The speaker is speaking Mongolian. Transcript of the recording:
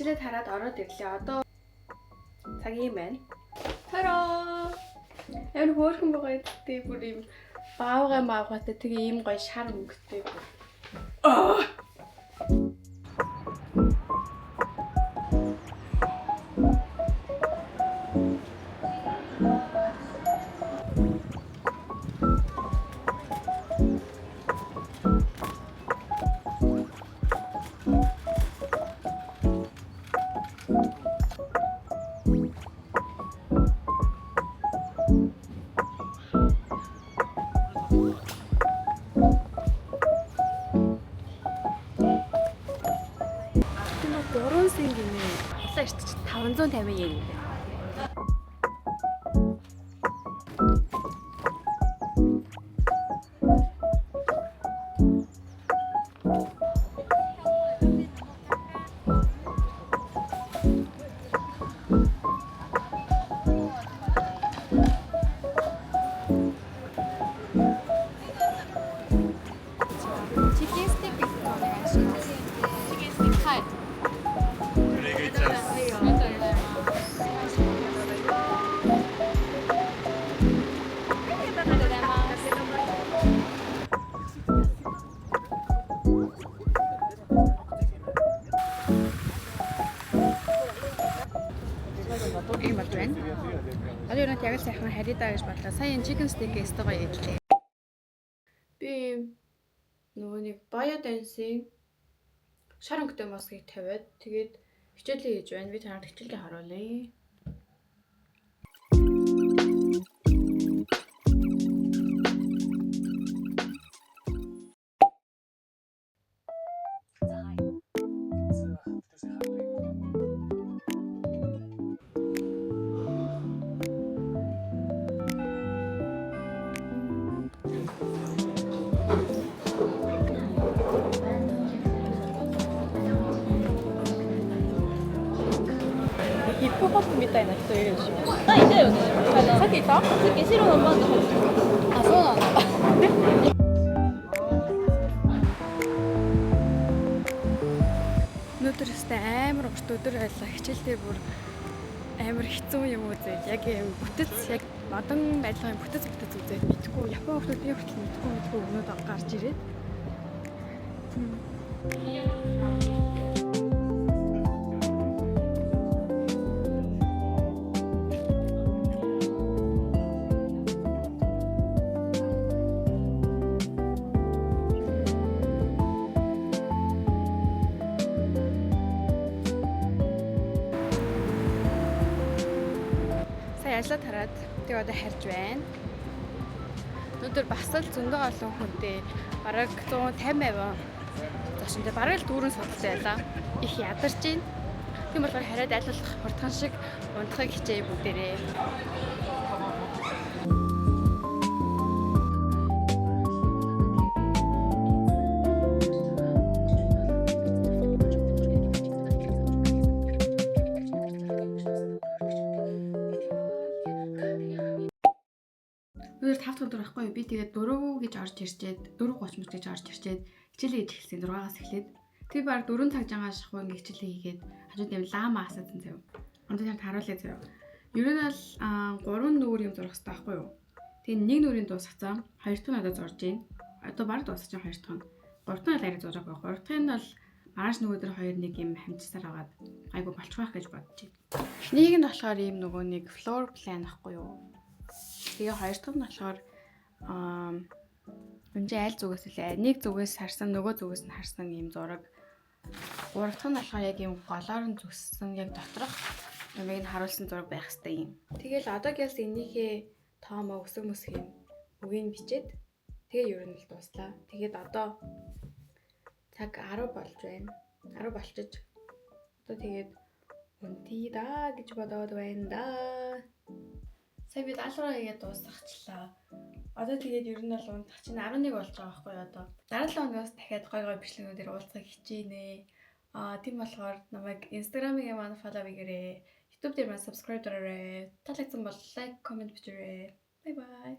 Ажлаа тараад ороод ирлээ. Одоо цаг юм байна. Тараа. Энэ хөөрхөн байгаа гэдэг бүр юм маавгаатай тэгээ ийм гоё шар өнгөтэй. Дөрөв сэнгийн 550 yen. Chicken stick お願いします。Chicken stick はい。Ийм болж байна. Одоо юу нэг яг л сайхан харидаа гэж бодлоо. Сая энэ chicken stick-ээс гоё ээжлээ. Би нөгөө нэг biodance-ийн шар өнгөтэй мосгийг тавиад тэгээд хичээлээ хийж байна. Би танарт хичээлээ харуулъя.ヒップホップみたいな人いるでしょ。あ、いたよね。さっきいた？さっき白のバンド入ってた。あ、そうなんだ。өнөөдөр өстэй амар урт өдөр байлаа. Хичээлдээ бүр амар хэцүү юм үзээд яг юм бүтэц яг модон байдлын бүтэц үзээд мэдгүй Япон хүмүүс би хүртэл мэдгүй өнөөдөр гарч ирээд. Ажлаа тараад тэгээ одоо харж байна. Өнөөдөр бас л зөндөө олон хүнтэй бараг 150% зочинтой бараг л дүүрэн судалтай байлаа. Их ядарч байна. Тийм болохоор хараад айлуулах хурдхан шиг унтахыг хичээе бүгдээрээ. Өнөөдөр 5 дахь өдөр байхгүй юу? Би тэгээд 4 гэж орж ирчээд 4:30 гэж орж ирчээд хичээлээ хийж эхэлсэн 6-аас эхлээд. Тэр баг 4 цаг жагаа шахуу ингээ хичээлээ хийгээд хажууд юм лама асаасан заяа. Ондоо яг харуулъя заяа. Ер нь бол 3 нүур юм зурх хэрэгтэй байхгүй юу? Тэгээд нэг нүрийн дуусгацсан. 2 дахь нь одоо зурж байна. Одоо баг дуусгаж байгаа 2 дахь нь. 3 дахь нь арай зураг байх. 3 дахь нь бол маргааш нөгөөдөр 2 юм хамтсаар агаад айгу болчих байх гэж бодож байна. Эхнийг нь болохоор ийм нөгөө нэг floor plan байхгүй юу? Тэгээ хоёр дахь нь болохоор энэ айл зүгээс үлээ. Нэг зүгээс харсан, нөгөө зүгээс нь харсан ийм зураг. Гурав дахь нь болохоор яг ийм голоор нь зүссэн яг доторх юмыг нь харуулсан зураг байх хэрэгтэй юм. Тэгэл одоогээс энийхээ тоомоо өсөг мөсгийн үгийг бичээд тэгээ ер нь л дуслаа. Тэгээд одоо цаг 10 болж байна. 10 болчих. Одоо тэгээд унтъя да гэж бодоод байна да. Сая би даалгавраа хийгээд дуусгачлаа. Одоо тэгээд ер нь бол унтах чинь 11 болж байгаа байхгүй юу одоо. Дараа 7 хоногоос дахиад гой бичлэгнүүдээр уулзах хичээнэ. Тийм болохоор намайг Instagram-ийн маань follow хийгээрэй. YouTube дээр маань subscribe дараарай. Таалагдсан бол like, comment бичээрэй. Bye bye.